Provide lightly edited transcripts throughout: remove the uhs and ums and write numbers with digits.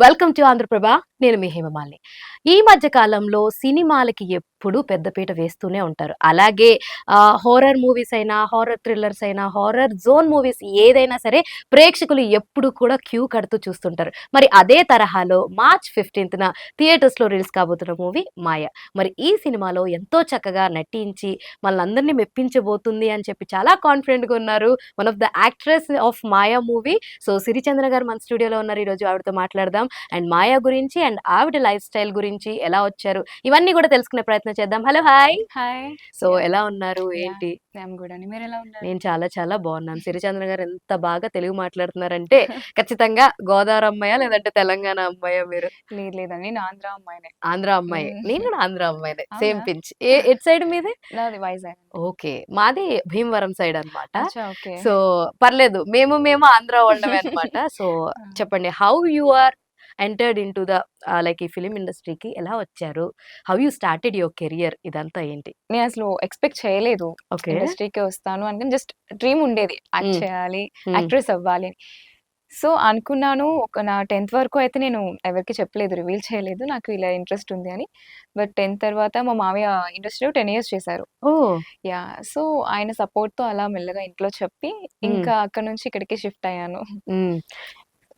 Welcome to Andhraprabha. నేను మీ హేమమాలిని. ఈ మధ్య కాలంలో సినిమాలకి ఎప్పుడూ పెద్దపీట వేస్తూనే ఉంటారు. అలాగే హారర్ మూవీస్ అయినా, హారర్ థ్రిల్లర్స్ అయినా, హారర్ జోన్ మూవీస్ ఏదైనా సరే ప్రేక్షకులు ఎప్పుడు కూడా క్యూ కడుతూ చూస్తుంటారు. మరి అదే తరహాలో మార్చ్ 15న థియేటర్స్‌లో రిలీజ్ కాబోతున్న మూవీ 'మాయ'. మరి ఈ సినిమాలో ఎంతో చక్కగా నటించి మనల్నందరిని మెప్పించబోతుంది అని చెప్పి చాలా కాన్ఫిడెంట్‌గా ఉన్నారు. One of the actress of 'Maya' movie. So, Sirichandra గారు మన స్టూడియోలో ఉన్నారు. ఈరోజు ఆవిడతో మాట్లాడదాం. అండ్ 'మాయ' గురించి అండ్ ఆవిడ లైఫ్ స్టైల్ గురించి, ఎలా వచ్చారు, ఇవన్నీ కూడా తెలుసుకునే ప్రయత్నం చేద్దాం. Hello! Hi! Hi. So, yeah! ఎలా ఉన్నారు? యాహ్! ఏంటి? ఐయామ్ గుడ్ అండి. మీరెలా ఉన్నారు? నేను చాలా చాలా బాగున్నాను. సిరిచంద్ర గారు ఎంత బాగా తెలుగు మాట్లాడుతున్నారంటే ఖచ్చితంగా గోదావరి అమ్మాయా? లేదంటే తెలంగాణ అమ్మాయా మీరు? లేదండి. నేను ఆంధ్ర అమ్మాయినే. ఆంధ్ర అమ్మాయే. నేను హ్మ్. కూడా ఆంధ్ర అమ్మాయినే. సేమ్ అవునా? పించ్. ఎటు సైడ్ మీది? నాది వైజాగ్ అండి. ఓకే. మాది భీమవరం సైడ్ అన్నమాట. అచ్చా! ఓకే. సో, పర్లేదు. మేము ఆంధ్ర వాళ్ళమే అన్నమాట. సో, ఆ! చెప్పండి, how you are entered into the like ఈ ఫిల్మ్ ఇండస్ట్రీకి ఎలా వచ్చారు? How you started your career ఇదంతా ఏంటి? నేనసలు ఎక్స్‌పెక్ట్ చేయలేదు. ఓకే. ఇండస్ట్రీకే వస్తాను అని జస్ట్ డ్రీమ్ ఉండేది. యాక్ట్ హ్మ్. చేయాలి, హ్మ్. యాక్ట్రెస్ అవ్వాలి అని. సో, అనుకున్నాను. నా 10థ్ వరకు అయితే నేను ఎవరికీ చెప్పలేదు. రివీల్ చేయలేదు. నాకు ఇలా ఇంట్రెస్ట్ ఉంది అని. బట్ 10థ్ తర్వాత మా మామయ్య ఇండస్ట్రీలో 10 ఇయర్స్ చేశారు. ఓహ్! యాహ్! సో, ఆయన సపోర్ట్‌తో అలా మెల్లగా ఇంట్లో చెప్పి, హ్మ్. ఇంకా అక్కడి నుంచి ఇక్కడికి షిఫ్ట్ అయ్యాను. Hmm.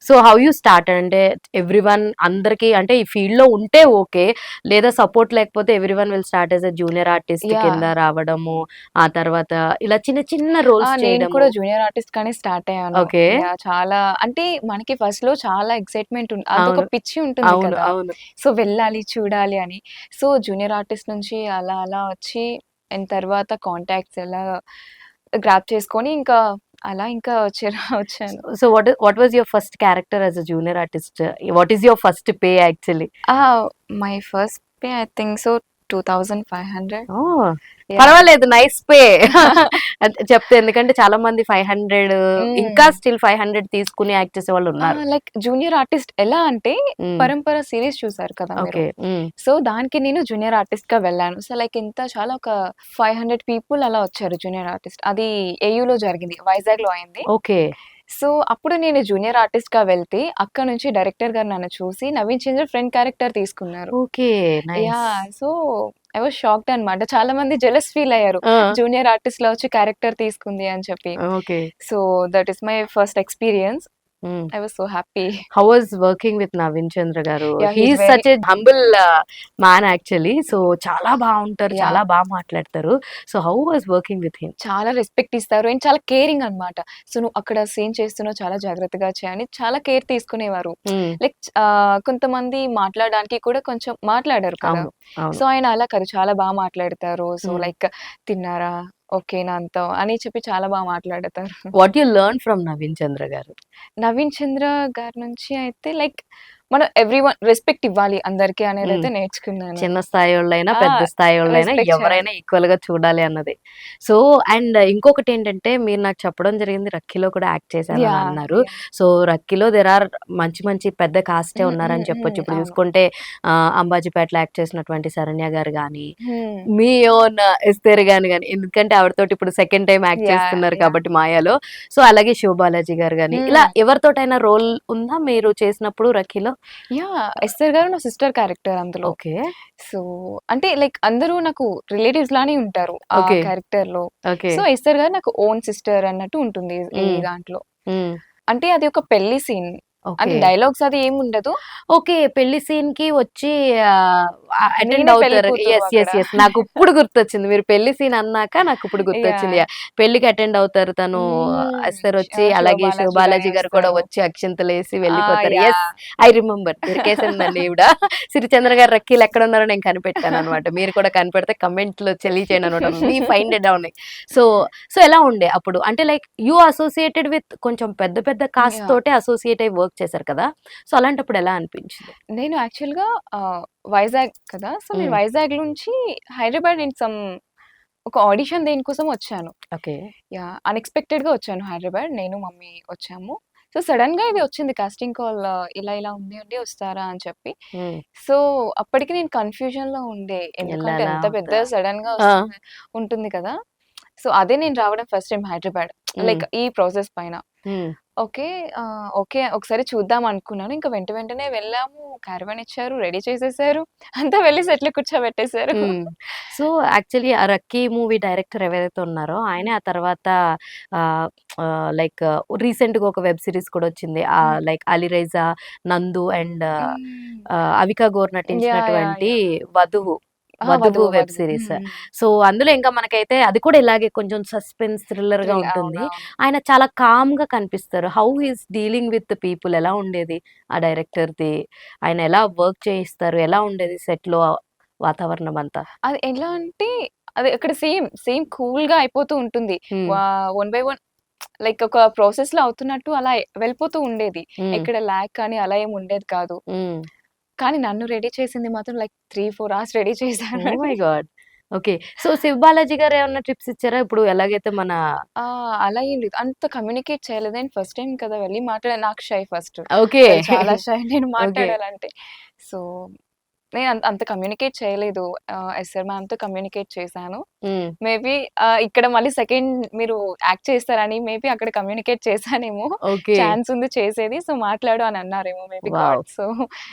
So, how you started? అంటే ఎవ్రీవన్ అందరికి అంటే ఈ ఫీల్డ్‌లో ఉంటే ఓకే. లేదా సపోర్ట్ లేకపోతే everyone will start as a junior artist కింద యాహ్! రావడము. ఆ తర్వాత ఇలా చిన్న చిన్న రోల్స్ నేను చేయడము. కూడా జూనియర్ ఆర్టిస్ట్‌గానే స్టార్ట్ అయ్యాను. ఓకే. యాహ్! చాలా అంటే మనకి ఫస్ట్‌లో చాలా ఎక్సైట్‌మెంట్ అదొక అవును. పిచ్చి ఉంటుంది అవును. కదా! అవును. సో, వెళ్ళాలి, చూడాలి అని. సో, జూనియర్ ఆర్టిస్ట్ నుంచి అలా అలా వచ్చి అండ్ తర్వాత కాంటాక్ట్స్ ఎలా గ్రాబ్ చేసుకొని ఇంకా అలా ఇంకా వచ్చాను. So what was your first character as a junior artist? What is your first pay actually? My first pay I think so 2500. Oh! Yeah! పర్వాలేదు, నైస్ పే. అంటే చెప్తే, ఎందుకంటే చాలా మంది 500 ఇంకా హ్మ్. స్టిల్ 500 తీసుకొని యాక్ట్ చేసేవాళ్ళు ఉన్నారు. లైక్ జూనియర్ ఆర్టిస్ట్ ఎలా అంటే హ్మ్. 'పరంపర' సీరీస్ చూసారు కదా మీరు. ఓకే. హ్మ్. సో, దానికి నేను జూనియర్ ఆర్టిస్ట్‌గా వెళ్ళాను. సో, లైక్ చాలా ఒక 500 పీపుల్ అలా వచ్చారు జూనియర్ ఆర్టిస్ట్. అది ఏయూలో జరిగింది. వైజాగ్‌లో అయింది. ఓకే. సో, అప్పుడు నేను జూనియర్ ఆర్టిస్ట్‌గా వెళ్తే అక్కడి నుంచి డైరెక్టర్ గారు నన్ను చూసి 'నవీన్ చంద్ర' ఫ్రెండ్ క్యారెక్టర్ తీసుకున్నారు. Okay. Nice. So, I was shocked అన్నమాట. చాలా మంది జెలస్ ఫీల్ అయ్యారు. ఆ! జూనియర్ ఆర్టిస్ట్‌లా వచ్చి క్యారెక్టర్ తీసుకుంది అని చెప్పి. Okay. So, that is my first experience. Hmm. I was so happy. How was working with Naveen Chandra గారు? Yeah! He he is is very such a humble man actually. So, చాలా బావుంటారు. చాలా యాహ్! మాట్లాడతారు. So, how was working with him? చాలా respect ఇస్తారు. And చాలా caring అన్నమాట. So, నువ్వు అక్కడ సీన్ చేస్తున్నావు చాలా జాగ్రత్తగా చేయని చాలా కేర్ తీసుకునేవారు. హ్మ్. లైక్ కొంతమంది మాట్లాడడానికి కూడా కొంచెం మాట్లాడరు కదా! అవును. అవును. సో, ఆయన అలా కాదు చాలా మాట్లాడతారు. సో, హ్మ్. లైక్ తిన్నారా? ఓకేనా అంతా అని చెప్పి చాలా మాట్లాడతారు. What you learn from Naveen Chandra గారు? నవీన్ చంద్ర గారి నుంచి అయితే లైక్ మనం ఎవ్రీవన్ రెస్పెక్ట్ ఇవ్వాలి అందరికి హ్మ్. అనేదైతే నేర్చుకున్నాను. చిన్న స్థాయోళ్ళైనా, ఆ! పెద్ద స్థాయోళ్ళైనా రెస్పెక్ట్ చేయాలి. ఎవరైనా ఈక్వల్‌గా చూడాలి అన్నది. సో, అండ్ ఇంకొకటేంటంటే, మీరు నాకు చెప్పడం జరిగింది 'రక్కీలో' కూడా యాక్ట్ చేశానని యాహ్! అన్నారు. యాహ్! సో, 'రక్కీలో' దేర్ ఆర్ మంచి మంచి పెద్ద కాస్టే ఉన్నారని చెప్పొచ్చు. ఇప్పుడు అవును. చూసుకుంటే 'అంబాజీపేటలో' యాక్ట్ చేసినటువంటి శరణ్య గారు గాని, హ్మ్. మీ ఓన్ ఎస్తేర్ గాని ఎందుకంటే ఆవిడతోటి ఇప్పుడు సెకండ్ టైమ్ యాక్ట్ యాహ్! చేస్తున్నారు యాహ్! కాబట్టి 'మాయలో'. సో, అలాగే 'శివ బాలాజీ' గారు గాని, ఇలా హ్మ్. ఎవరితోటైనా రోల్ ఉందా మీరు చేసినప్పుడు 'రక్కీలో'? ఎస్తర్ గారు నా సిస్టర్ క్యారెక్టర్ అందులో. ఓకే. సో, అంటే లైక్ అందరూ నాకు రిలేటివ్స్ లానే ఉంటారు ఆ ఓకే. క్యారెక్టర్‌లో. ఓకే. సో, ఎస్తర్ గారు నాకు ఓన్ సిస్టర్ అన్నట్టు ఉంటుంది ఈ హ్మ్. దాంట్లో. హ్మ్. అంటే అది ఒక పెళ్లి సీన్. అంటే ఓకే. డైలాగ్స్ అది ఏముండదు. ఓకే. పెళ్లి సీన్‌కి వచ్చి ఆహ్, అటెండ్ నేనే పెళ్లి అవుతారు. కూతురు యెస్. అక్కడ. యెస్. యెస్. నాకిప్పుడు గుర్తొచ్చింది. మీరు పెళ్లి సీన్ అన్నాక నాకిప్పుడు గుర్తొచ్చింది. యాహ్! యాహ్! పెళ్ళికి అటెండ్ అవుతారు తను. ఎస్తర్ వచ్చి, శివ అలాగే శివ బాలాజీ గారే బాలాజీ గారు కూడా వస్తారు. వచ్చి అక్షింతలేసి ఆ! వెళ్ళిపోతారు. యెస్. యాహ్! I remember. దొరికేసిందండి ఈవిడ. సిరిచంద్ర గారు రక్కీలు ఎక్కడున్నారో నేను కనిపెట్టాననమాట. మీరు కూడా కనిపెడితే కామెంట్‌లో తెలియచేయండనమాట. We find it down. So, so ఎలా ఉండే అప్పుడు? అంటే లైక్ యూ అసోసియేటెడ్ విత్ కొంచెం పెద్ద పెద్ద కాస్ట్ యాహ్! తోటే అసోసియేట్ అయ్యి వర్క్ చేశారు కదా! సో, అలాంటప్పుడు ఎలా అనిపించింది? నేను యాక్చువల్‌గా వైజాగ్ కదా! సో, నేను హ్మ్. వైజాగ్ నుంచి హైదరాబాద్ ఇన్ ఒక ఆడిషన్ దేనికోసం వచ్చాను. ఓకే. అన్‌ఎక్స్‌పెక్టెడ్‌గా వచ్చాను హైదరాబాద్. నేను, మమ్మీ వచ్చాము. సో, సడెన్‌గా ఇది వచ్చింది కాస్టింగ్ కాల్ ఇలా ఇలా ఉంది అండి వస్తారా అని చెప్పి. హ్మ్. సో, అప్పటికి నేను కన్‌ఫ్యూజన్‌లో ఉండే. ఎందుకంటే ఎళ్ళాలా? ఎంత పెద్ద వద్దా? సడెన్‌గా ఆ! ఉంటుంది కదా! సో, అదే నేను రావడం ఫస్ట్ టైమ్ హైదరాబాద్. హ్మ్. లైక్ ఈ ప్రాసెస్ పైన. హ్మ్. ఓకే. ఓకే. ఒకసారి చూద్దాం అనుకున్నాను. ఇంక వెంటనే వెళ్ళాము. క్యారవాన్ ఇచ్చారు. రెడీ చేసేసారు. అంతా వెళ్లి సెట్‌లో కూర్చోబెట్టేసారు. హ్మ్. సో, యాక్చువల్లీ ఆ 'రక్కీ' మూవీ డైరెక్టర్ ఎవరైతే ఉన్నారో ఆయనే ఆ తర్వాత ఆహ్, లైక్ రీసెంట్‌గా ఒక వెబ్ సీరీస్ కూడా వచ్చింది. హ్మ్. లైక్ 'అలీరైజా', 'నందు' అండ్ హ్మ్. అవికా గోర్ యాహ్! నటించినటువంటి యాహ్! 'వధువు'. ఆ! 'వధువు' 'వధువు', వెబ్ 'వధువు'. సీరీస్. హ్మ్. సో, అందులో ఇంకా మనకైతే అది కూడా ఇలాగే కొంచెం సస్పెన్స్ థ్రిల్లర్‌గా ఉంటుంది. అవునవును. ఆయన చాలా కామ్‌గా కనిపిస్తారు. How he is dealing with people ఎలా ఉండేది ఆ డైరెక్టర్‌ది? ఆయన ఎలా వర్క్ చేయిస్తారు? ఎలా ఉండేది సెట్‌లో వాతావరణం అంతా? అది ఎలా అంటే అది అక్కడ సేమ్ కూల్‌గా అయిపోతూ ఉంటుంది. హ్మ్. వా వన్ బై వన్ లైక్ ఒక ప్రాసెస్‌లో అవుతున్నట్టు అలా వెళ్ళిపోతూ ఉండేది. హ్మ్. ఎక్కడ ల్యాగ్ కానీ అలా ఏమి ఉండేది కాదు. హ్మ్. కానీ నన్ను రెడీ చేసింది మాత్రం like 3, 4 hours ready oh my చేశారండి. God! Okay. So, 'Shiv Balaji' గారు ఏమన్నా టిప్స్ ఇచ్చారా? ఇప్పుడు ఎలాగైతే మన ఆ! అలా ఏం లేదు. అంత కమ్యూనికేట్ చేయలేదు. అండ్ ఫస్ట్ టైమ్ కదా! వెళ్లి నాకు షై ఫస్ట్. ఓకే. అసలు చాలా షై నేను ఓకే. మాట్లాడాలంటే. సో, నేను అంత కమ్యూనికేట్ చేయలేదు. ఎస్ఆర్ మ్యామ్‌తో కమ్యూనికేట్ చేశాను. హ్మ్. మేబీ ఇక్కడ మళ్ళీ సెకండ్ మీరు యాక్ట్ చేస్తారని మేబీ అక్కడ కమ్యూనికేట్ చేశానేమో. ఓకే. ఛాన్స్ ఉంది చేసేది. సో, మాట్లాడు అని అన్నారేమో maybe wow! God. So,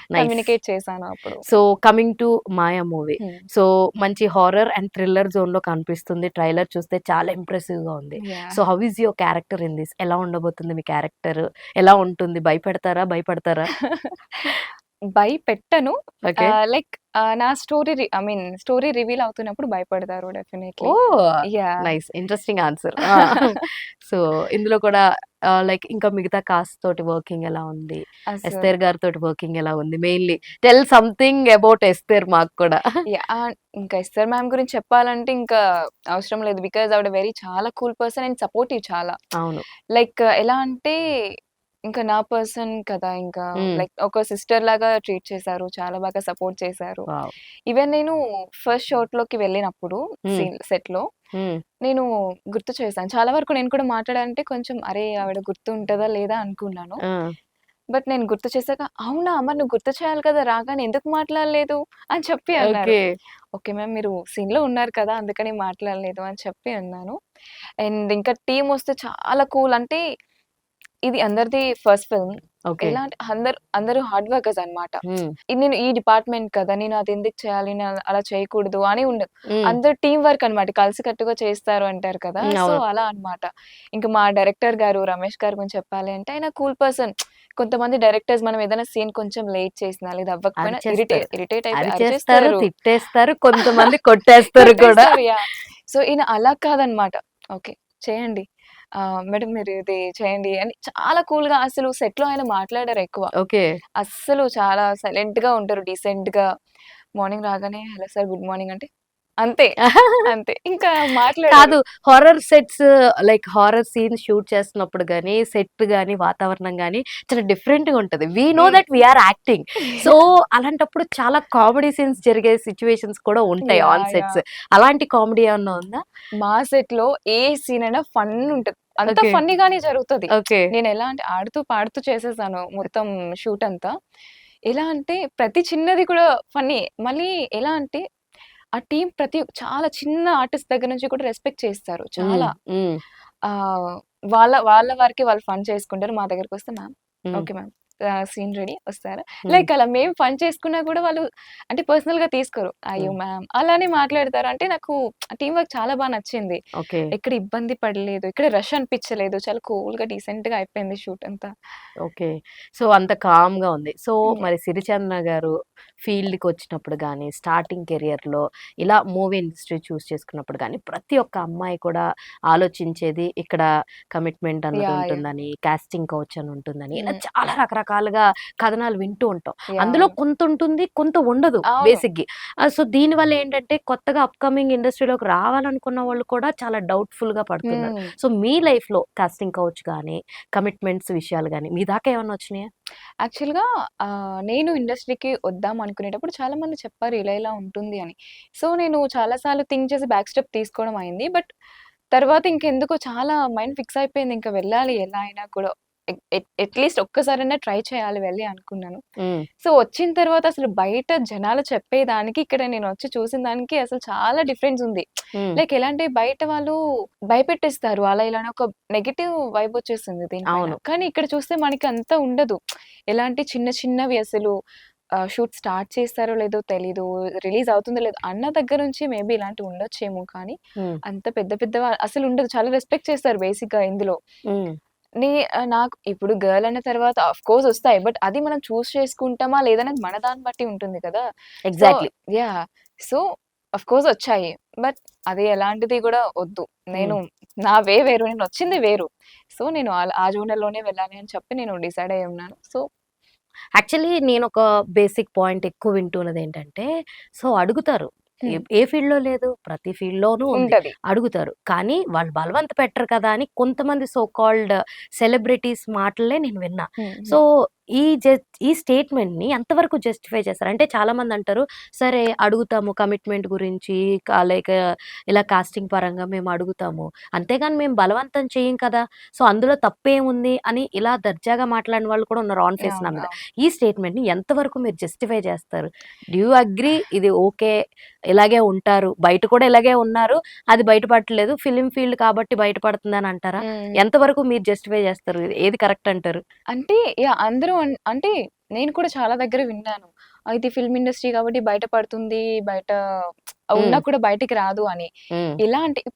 nice. Communicate చేశాను అప్పుడు. So, coming to 'Maya' movie. Hmm. So, మంచి హారర్ అండ్ థ్రిల్లర్ జోన్‌లో కనిపిస్తుంది. ట్రైలర్ చూస్తే చాలా ఇంప్రెసివ్‌గా ఉంది. So, yeah! How is your character in this? ఎలా ఉండబోతుంది మీ క్యారెక్టర్? ఎలా ఉంటుంది? భయపెడతారా? భయపడతారా? భయపెట్టను. ఓకే. లైక్ నా స్టోరీ రివీల్ అవుతున్నప్పుడు భయపడతారు definitely. Oh! Yeah! Nice. Interesting answer. ఆ! సో, ఇందులో కూడా లైక్ ఇంకా మిగతా కాస్ట్ తోటి వర్కింగ్ ఎలా ఉంది? అసలు ఎస్తేర్ గారితోటి వర్కింగ్ ఎలా ఉంది? Mainly tell something about Esther మాకు కూడా. ఇంకా ఎస్తర్ మ్యామ్ గురించి చెప్పాలంటే ఇంకా అవసరం లేదు. బికాజ్ ఆవిడ చాలా కూల్ పర్సన్ అండ్ సపోర్టివ్ చాలా. అవును. లైక్ ఎలా అంటే ఇంకా నా పర్సన్ కదా! ఇంకా హ్మ్. లైక్ ఒక సిస్టర్ లాగా ట్రీట్ చేశారు. చాలా బాగా సపోర్ట్ చేశారు. వావ్! ఈవెన్ నేను ఫస్ట్ షాట్‌లోకి వెళ్ళినప్పుడు హ్మ్. సెట్‌లో హ్మ్. నేను గుర్తు చేశాను. చాలా వరకు నేను కూడా మాట్లాడాలంటే కొంచెం అరే! ఆవిడ గుర్తుంటదా లేదా అనుకున్నాను. ఆ! బట్ నేను గుర్తు చేసాక, "అవునా! మరి నువ్వు గుర్తు చేయాలి కదా! రాగానే ఎందుకు మాట్లాడలేదు?" అని చెప్పి అన్నారు. ఓకే. "ఓకే మ్యామ్ మీరు సీన్‌లో ఉన్నారు కదా! అందుకని మాట్లాడలేదు" అని చెప్పి అన్నాను. అండ్ ఇంకా టీమొస్తే చాలా కూల్. అంటే ఇది అందరిది ఫస్ట్ ఫిల్మ్. ఓకే. ఎలా అంటే అందరూ హార్డ్ వర్కర్స్ అన్నమాట. హ్మ్. నేను ఈ డిపార్ట్‌మెంట్ కదా! నేను అది ఎందుకు చేయాలి? నేను అలా చేయకూడదు అని ఉండదు. హ్మ్. అందరూ టీమ్ వర్క్ అన్నమాట. కలిసికట్టుగా చేస్తారు అంటారు కదా! హ్మ్. సో, అవును. అలా అన్నమాట. ఇంక మా డైరెక్టర్ గారు రమేష్ గారి గురించి చెప్పాలి అంటే ఆయన కూల్ పర్సన్. కొంతమంది డైరెక్టర్స్ మనం ఏదైనా సీన్ కొంచెం లేట్ చేసినా లేదా అవ్వకపోయినా అరిచేస్తారు. ఇరిటేట్ అయిపోయి అరిచేస్తారు, అరిచేస్తారు. తిట్టేస్తారు, కొంతమంది కొట్టేస్తారు కూడా. కొట్టేస్తారు. యాహ్! సో, ఈయన అలా కాదన్నమాట. ఓకే. చేయండి. మేడం మీరు ఇది చేయండి అని చాలా కూల్‌గా అసలు సెట్‌లో ఆయన మాట్లాడరెక్కువ. ఓకే. అస్సలు చాలా సైలెంట్‌గా ఉంటారు. డీసెంట్‌గా మార్నింగ్ రాగానే హలో సార్ గుడ్ మార్నింగ్ అంటే అంతే. అంతే. ఇంకా మాట్లాడరు. కాదు. Horror sets like horror scenes shoot చేస్తున్నప్పుడు గాని, సెట్ గాని, వాతావరణం గాని చాలా డిఫరెంట్‌గా ఉంటది. We know hmm. That we are acting. So, అలాంటప్పుడు చాలా కామెడీ సీన్స్ జరిగే సిట్యుయేషన్స్ కూడా ఉంటాయి ఆన్ యాహ్! సెట్స్. అలాంటి కామెడీ ఏమన్నా ఉందా? మా సెట్‌లో ఏ సీన్ అయినా ఫన్ ఉంటది. అంతా ఓకే. ఫన్నీగానే జరుగుతది. ఓకే. నేనెలా అంటే ఆడుతూ పాడుతూ చేసేసాను మొత్తం షూట్ అంతా. ఎలా అంటే ప్రతి చిన్నది కూడా ఫన్నీ. మళ్ళీ ఎలా అంటే ఆ టీమ్ చాలా చిన్న ఆర్టిస్ట్ దగ్గర నుంచి కూడా రెస్పెక్ట్ చేస్తారు హ్మ్. చాలా. హ్మ్. ఆహ్, వాళ్ళ వాళ్ళ వరకే వాళ్ళు ఫన్ చేసుకుంటారు. మా దగ్గరకొస్తే మ్యామ్ హ్మ్. Okay ma'am. సీన్ రెడీ వస్తారా? హ్మ్. లైక్ అలా మేము ఫన్ చేసుకున్నా కూడా వాళ్ళు అంటే పర్సనల్‌గా తీసుకోరు. అయ్యో! హ్మ్. మ్యామ్ అలానే మాట్లాడతారు. అంటే నాకు టీమ్ వర్క్ చాలా నచ్చింది. ఓకే. ఎక్కడ ఇబ్బంది పడలేదు. ఎక్కడ రష్ అనిపించలేదు. చాలా కూల్‌గా డీసెంట్‌గా అయిపోయింది షూట్ అంతా. ఓకే. సో, అంత కామ్‌గా ఉంది. సో, హ్మ్. మరి సిరిచంద్ర గారు ఫీల్డ్‌కొచ్చినప్పుడు గాని, స్టార్టింగ్ కెరియర్‌లో ఇలా మూవీ ఇండస్ట్రీ చూజ్ చేసుకున్నప్పుడు గాని, ప్రతి ఒక్క అమ్మాయి కూడా ఆలోచించేది ఇక్కడ కమిట్మెంట్ అన్నది యాహ్! యాహ్! ఉంటుందని, కాస్టింగ్ కౌచ్ అని ఉంటుందని, ఇలా హ్మ్. చాలా రకరకాలుగా కథనాలు వింటూ ఉంటాం. అందులో యాహ్! కొంత ఉంటుంది, కొంత ఉండదు అవును. బేసిక్‌గా. సో, దీనివల్ల ఏంటంటే కొత్తగా అప్‌కమింగ్ ఇండస్ట్రీలోకి రావాలనుకున్న వాళ్ళు కూడా చాలా డౌట్‌ఫుల్‌గా పడుతున్నారు. హ్మ్. సో, మీ లైఫ్‌లో కాస్టింగ్ కౌచ్ గాని, కమిట్మెంట్స్ విషయాలు గాని, మీ దాకా ఏమన్నా వచ్చినాయా? యాక్చువల్‌గా నేను ఇండస్ట్రీకి వద్దాం అనుకునేటప్పుడు చాలామంది చెప్పారు ఇలా ఉంటుంది అని. సో, నేను చాలా సార్లు థింక్ చేసి బ్యాక్ స్టెప్ తీసుకోవడం అయింది. బట్ తర్వాత ఇంకెందుకో చాలా మైండ్ ఫిక్స్ అయిపోయింది. ఇంక వెళ్ళాలి ఎలా అయినా కూడా. అట్‌లీస్ట్ ఒక్కసారైనా ట్రై చేయాలి వెళ్ళి అనుకున్నాను. హ్మ్. సో, వచ్చిన తర్వాత అసలు బయట జనాలు చెప్పేదానికి, ఇక్కడ నేనొచ్చి చూసిన దానికి అసలు చాలా డిఫరెన్స్ ఉంది. హ్మ్. లైక్ ఎలా అంటే బయట వాళ్ళు భయపెట్టేస్తారు. అలా ఇలా అని ఒక నెగెటివ్ వైబ్ వచ్చేస్తుంది దీనిపైన. అవును. కానీ ఇక్కడ చూస్తే మనకి అంత ఉండదు. ఎలా అంటే చిన్న చిన్నవి అసలు షూట్ స్టార్ట్ చేస్తారో లేదో తెలీదు. రిలీజ్ అవుతుందో లేదో అన్న దగ్గర నుంచి మేబీ ఇలాంటివి ఉండొచ్చేమో కానీ, హ్మ్. అంత పెద్ద పెద్ద అసలు ఉండదు. చాలా రెస్పెక్ట్ చేస్తారు బేసిక్‌గా ఇందులో. హ్మ్. నాకు ఇప్పుడు గర్ల్ అన్న తర్వాత ఆఫ్‌కోర్స్ ఒస్తాయి. బట్ అది మనం చూజ్ చేసుకుంటామా లేదనేది మన దాన్ని బట్టి ఉంటుంది కదా! So exactly. Yeah! So, of course ఒచ్చాయి. బట్ అది ఎలాంటిది గూడా ఒద్దు. హ్మ్. నా వేరు. నేనొచ్చింది వేరు. సో, నేను ఆ జోనర్‌లోనే వెళ్ళాలి అని చెప్పి నేను డిసైడ్ అయ్యి ఉన్నాను. సో యాక్చువల్లీ నేనొక బేసిక్ పాయింట్ ఎక్కువ వింటున్నదేంటంటే, సో అడుగుతారు. హ్మ్. ఏ ఫీల్డ్‌లో లేదు, ప్రతి ఫీల్డ్‌లోనూ ఉంది. ఉంటది. అడుగుతారు. కానీ వాళ్ళు బలవంత పెట్టరు కదా! అని కొంతమంది సో కాల్డ్ సెలబ్రిటీస్ మాటలే నేను విన్నా. హ్మ్. సో హ్మ్. ఈ స్టేట్మెంట్‌ని ఎంతవరకు జస్టిఫై చేస్తారు? అంటే చాలామంది అంటారు, సరే అడుగుతాము కమిట్మెంట్ గురించి లైక్ ఇలా కాస్టింగ్ పరంగా మేము అడుగుతాము. అంతేగాని మేము బలవంతం చెయ్యం కదా! సో అందులో తప్పేముంది అని ఇలా దర్జాగా మాట్లాడిన వాళ్ళు కూడా ఉన్నారు ఆన్ ఫేస్ నా అవును. మీద. అవును. ఈ స్టేట్మెంట్‌ని ఎంతవరకు మీరు జస్టిఫై చేస్తారు? డు యూ అగ్రీ ఇది ఓకే. ఇలాగే ఉంటారు. బయట కూడా ఇలాగే ఉన్నారు. అది బయటపడట్లేదు. ఫిల్మ్ ఫీల్డ్ కాబట్టి బయటపడుతుందని అంటారా? హ్మ్. ఎంతవరకు మీరు జస్టిఫై చేస్తారు? ఏది కరెక్ట్ అంటారు? అంటే యాహ్! అందరూ అంటే నేను కూడా చాలా దగ్గర విన్నాను. ఇది ఫిల్మ్ ఇండస్ట్రీ కాబట్టి బయట పడుతుంది. బయట ఉన్నా హ్మ్. కూడా బయటికి రాదు అని. హ్మ్.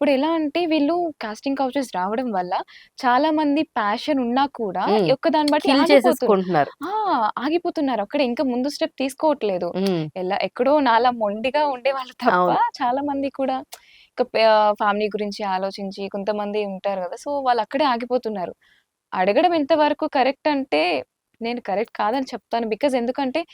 ఎలా అంటే వీళ్ళు కాస్టింగ్ కౌచెస్ రావడం వల్ల చాలా మంది ప్యాషన్ ఉన్నా కూడా హ్మ్. దాన్ని బట్టి కిల్ చేసేసుకుంటున్నారు. ఆ! ఆగిపోతున్నారు. అక్కడ ఇంకా ముందు స్టెప్ తీసుకోవట్లేదు. హ్మ్. ఎక్కడో నాలా మొండిగా ఉండేవాళ్ళు తప్ప అవును. చాలా మంది కూడా ఇక ఫ్యామిలీ గురించి ఆలోచించి కొంతమంది ఉంటారు గదా! సో, వాళ్ళు అక్కడే ఆగిపోతున్నారు. అడగడం ఎంతవరకు కరెక్ట్ అంటే, నేను కరెక్ట్ కాదని చెప్తాను. ఎందుకంటే,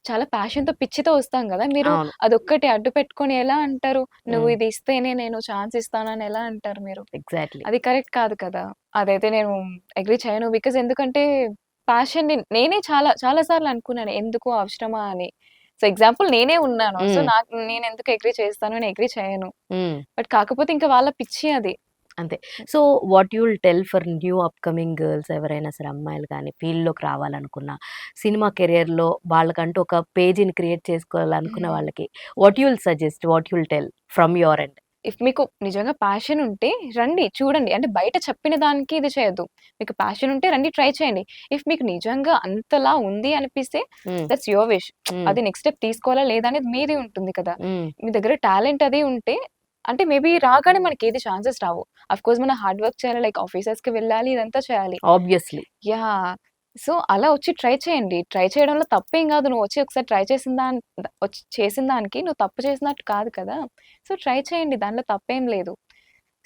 చాలా ప్యాషన్‌తో, పిచ్చితో వస్తాం గదా! మీరు అవును. అదొక్కటి అడ్డు పెట్టుకొని ఎలా అంటారు? నువ్వు హ్మ్. ఇది ఇస్తేనే నేను ఛాన్స్ ఇస్తానని ఎలా అంటారు మీరు? ఎగ్జాక్ట్‌లీ. అది కరెక్ట్ కాదు కదా! అదైతే నేను అగ్రీ చేయను. ఎందుకంటే, ప్యాషన్‌ని నేనే చాలా చాలా సార్లు అనుకున్నాను. ఎందుకు అవసరమా అని. సో, ఎగ్జాంపుల్ నేనే ఉన్నాను. సో, హ్మ్. నేనెందుకు అగ్రీ చేస్తాను? నేను అగ్రీ చేయను. హ్మ్. బట్ కాకపోతే ఇంకా వాళ్ళ పిచ్చి అది. అంతే. So, what you will tell for new upcoming girls ఎవరైనా సరే అమ్మాయిలు గాని, ఫీల్డ్‌లోకి రావాలనుకున్న, సినిమా కెరియర్‌లో వాళ్ళకంటూ ఒక పేజీని క్రియేట్ చేసుకోవాలనుకున్న హ్మ్. వాళ్ళకి what you will suggest? What you will tell from your end? మీకు నిజంగా ప్యాషన్ ఉంటే రండి చూడండి. అంటే బయట చెప్పిన దానికి ఇది చేయొద్దు. మీకు ప్యాషన్ ఉంటే రండి ట్రై చేయండి. మీకు నిజంగా అంతలా ఉంది అనిపిస్తే హ్మ్. That's your wish. హ్మ్. అది నెక్స్ట్ స్టెప్ తీసుకోవాలా లేదా అనేది మీది ఉంటుంది కదా! హ్మ్. మీ దగ్గర టాలెంట్ అది ఉంటే అంటే మేబీ రాగానే మనకేది ఛాన్సెస్ రావు. ఆఫ్‌కోర్స్ మనం హార్డ్ వర్క్ చేయాలి. లైక్ ఆఫీసెస్‌కి వెళ్ళాలి. ఇదంతా చేయాలి. ఆబ్వియస్‌లీ. యాహ్! సో, అలా వచ్చి ట్రై చేయండి. ట్రై చేయడంలో తప్పేం గాదు. నువ్వొచ్చి ఒకసారి ట్రై చేసిన దానికి నువ్వు తప్పు చేసినట్టు కాదు కదా! సో, ట్రై చేయండి. దాంట్లో తప్పేం లేదు.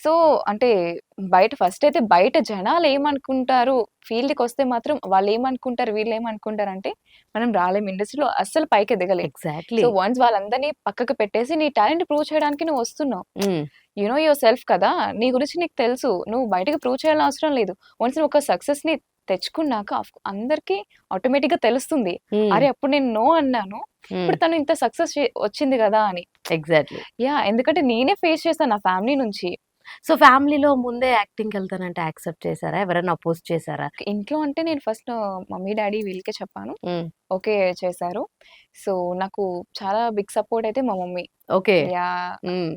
సో, అంటే ఫస్ట్ అయితే బయట జనాలేమనుకుంటారు, ఫీల్డ్‌కొస్తే మాత్రం వాళ్ళేమనుకుంటారు, వీళ్ళేమనుకుంటారంటే మనం రాలేం. ఇండస్ట్రీలో అస్సలు పైకెదగలేం. So, exactly. వన్స్ వాళ్ళందరిని పక్కకు పెట్టేసి నీ టాలెంట్ ప్రూవ్ చేయడానికి నువ్వొస్తున్నావు. హ్మ్. యూ నో యువర్ సెల్ఫ్ కదా! నీ గురించి నీకు తెలుసు. నువ్వు బయటకి ప్రూవ్ చేయాల్సిన అవసరం లేదు. వన్స్ నువ్వు ఒక సక్సెస్‌ని తెచ్చుకున్నాక అందరికి ఆటోమేటిక్‌గా తెలుస్తుంది. హ్మ్. అరే! అప్పుడు నేను నో అన్నాను. హ్మ్. ఇప్పుడు తను ఇంత సక్సెస్ వచ్చింది గదా! అని. ఎగ్జాక్ట్‌లీ. ఎందుకంటే నేనే ఫేస్ చేశాను నా ఫ్యామిలీ నుంచి. సో, ఫ్యామిలీలో ముందే యాక్టింగ్‌కెళ్తానంటే యాక్సెప్ట్ చేసారా? ఎవరైనా అపోజ్ చేసారా? ఇంట్లో అంటే నేను ఫస్ట్ మమ్మీ, డ్యాడీ వీళ్ళకే చెప్పాను. హ్మ్. ఓకే చేశారు. సో, నాకు చాలా బిగ్ సపోర్ట్ అయితే మా mummy. Okay. Yeah! Hmm.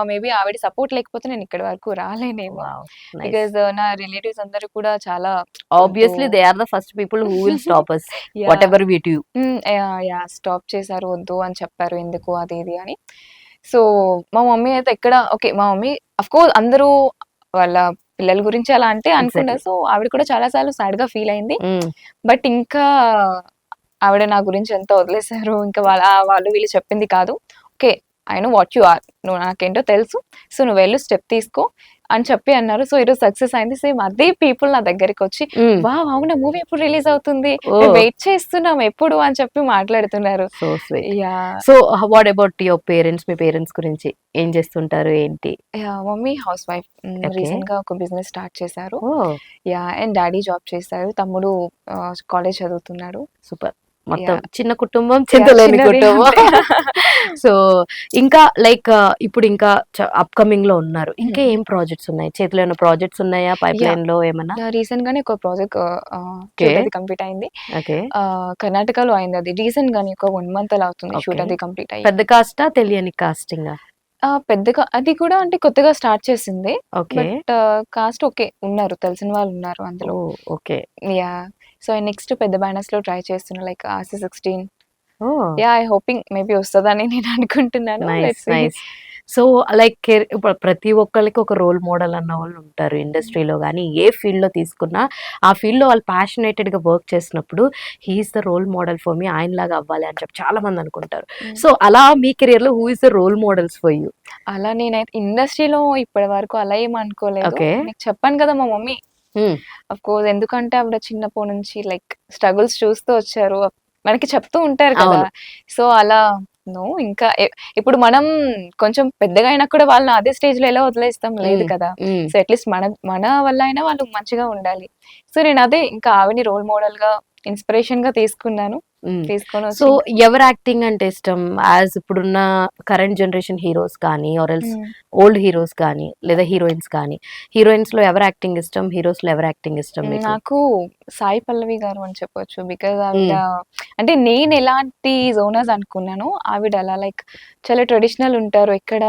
Maybe ఆవిడ సపోర్ట్ లేకపోతే నేను ఇక్కడి వరకు రాలేనేమో. వావ్! నైస్. నా రిలేటివ్స్ అందరూ కూడా చాలా వద్దు. Obviously they are the first people who will stop us. Yeah! Whatever we do. Stop చేశారు. వద్దు అని చెప్పారు. ఎందుకు అది ఇది అని. సో, మా మమ్మీ అయితే మా మమ్మీ ఆఫ్‌కోర్స్ అందరూ వాళ్ళ పిల్లల గురించి అలా అంటే ఎగ్జాక్ట్‌లీ. అనుకున్నారు. సో, ఆవిడ కూడా చాలా సార్లు సాడ్‌గా ఫీల్ అయింది. హ్మ్. బట్ ఇంకా ఆవిడ నా గురించి అంతా వదిలేసారు. ఇంకా వాళ్ళు వీళ్ళు చెప్పింది కాదు. Okay. I know what you are. నువ్వు నాకేంటో తెలుసు. సో, నువ్వెళ్ళు స్టెప్ తీసుకో అని చెప్పి అన్నారు. సో, ఈరోజు సక్సెస్ అయింది. సేమ్ అదే పీపుల్ నా దగ్గరికొచ్చి హ్మ్. వావ్! అవునా మూవీ ఎప్పుడు రిలీజ్ అవుతుంది? మేము ఓహ్! వెయిట్ చేస్తున్నాం ఎప్పుడు అని చెప్పి మాట్లాడుతున్నారు. So sweet. Yeah! So, what about your parents? Me parents గురించి ఏం చేస్తుంటారు? ఏంటి? Mummy house wife. ఓకే. రీసెంట్‌గా ఒక బిజినెస్ స్టార్ట్ చేశారు. ఓహ్! అండ్ డ్యాడీ జాబ్ చేస్తారు. తమ్ముడు కాలేజ్ చదువుతున్నాడు. సూపర్. మొత్తం యాహ్! చిన్న కుటుంబం, యాహ్! చింతలేని చిన్నది కుటుంబం. అంతే. సో, ఇంకా లైక్ ఇప్పుడు ఇంకా అప్‌కమింగ్‌లో ఉన్నారు. ఇంకా హ్మ్. ఏం ప్రాజెక్ట్స్ ఉన్నాయి? చేతిలో ఏమైనా ప్రాజెక్ట్స్ ఉన్నాయా? యాహ్! పైప్‌లైన్‌లో ఏమన్నా? రీసెంట్‌గానే ఒక ప్రాజెక్ట్ ఓకే. షూట్ అది కంప్లీట్ అయింది. ఓకే. కర్ణాటకలో అయిందది. రీసెంట్‌గానే ఒక 1 మంత్ అలా అవుతుంది ఓకే. షూట్ అది కంప్లీట్ అయ్యి. పెద్ద కాస్టా? తెలియని కాస్టింగా? పెద్దగా అది కూడా అంటే కొత్తగా స్టార్ట్ చేసిందే. ఓకే. But cast okay. ఉన్నారు. తెలిసిన వాళ్ళున్నారు అందులో. Oh! Okay. Yeah! So, next పెద్ద బ్యానర్స్‌లో ట్రై చేస్తున్నా like 'RC 16'. Oh! Yeah! Hoping maybe వస్తదని నేను అనుకుంటున్నాను. Nice. Let's see. Nice. So, like ఇప్పుడు ప్రతి ఒక్కళ్ళకి ఒక రోల్ మోడల్ అన్నవాళ్ళు ఉంటారు. ఇండస్ట్రీలో గాని, ఏ ఫీల్డ్‌లో తీసుకున్నా, ఆ ఫీల్డ్‌లో వాళ్ళు ప్యాషనేటెడ్‌గా వర్క్ చేసినప్పుడు, he is the role model for me. ఆయనలాగా అవ్వాలి అని చెప్పి చాలా మంది అనుకుంటారు. హ్మ్. సో, అలా మీ కెరియర్‌లో who is the role models for you? అలా నేనైతే ఇండస్ట్రీలో ఇప్పటి వరకు అలా ఏం అనుకోలేదు. ఓకే. మీకు చెప్పాను కదా! మా మమ్మీ హ్మ్. ఆఫ్‌కోర్స్ ఎందుకంటే ఆవిడ చిన్నప్పటి నుంచి లైక్ స్ట్రగుల్స్ చూస్తూ వచ్చారు. మనకి చెప్తూ ఉంటారు కదా! అవును. సో, అలా ఇంకా ఇప్పుడు మనం కొంచెం పెద్దగా అయినా కూడా వాళ్ళని అదే స్టేజ్‌లో ఎలా వదిలేస్తాం? లేదు హ్మ్. కదా! హ్మ్. సో, అట్‌లీస్ట్ మన మన వల్ల అయినా వాళ్ళు మంచిగా ఉండాలి. సో, నేను అదే ఇంకా ఆవిడని రోల్ మోడల్‌గా, ఇన్‌స్పిరేషన్‌గా తీసుకున్నాను. హ్మ్. సో, తీసుకొనొచ్చి ఇంకా ఎవరి యాక్టింగ్ అంటే ఇష్టం? ఇప్పుడున్న కరెంట్ జనరేషన్ హీరోస్ కానీ, ఆర్ ఎల్స్ హ్మ్. ఓల్డ్ హీరోస్ కానీ, లేదా హీరోయిన్స్ కానీ. హీరోయిన్స్‌లో ఎవరి యాక్టింగ్ ఇష్టం? హీరోస్‌లో ఎవరి యాక్టింగ్ ఇష్టం మీకు? నాకు సాయి పల్లవి గారు అని చెప్పొచ్చు. బికాజ్ ఆవిడ హ్మ్. అంటే నేను ఎలాంటి జోనర్స్ అనుకున్నానో ఆవిడ అలా లైక్ చాలా ట్రెడిషనల్ ఉంటారు. ఎక్కడ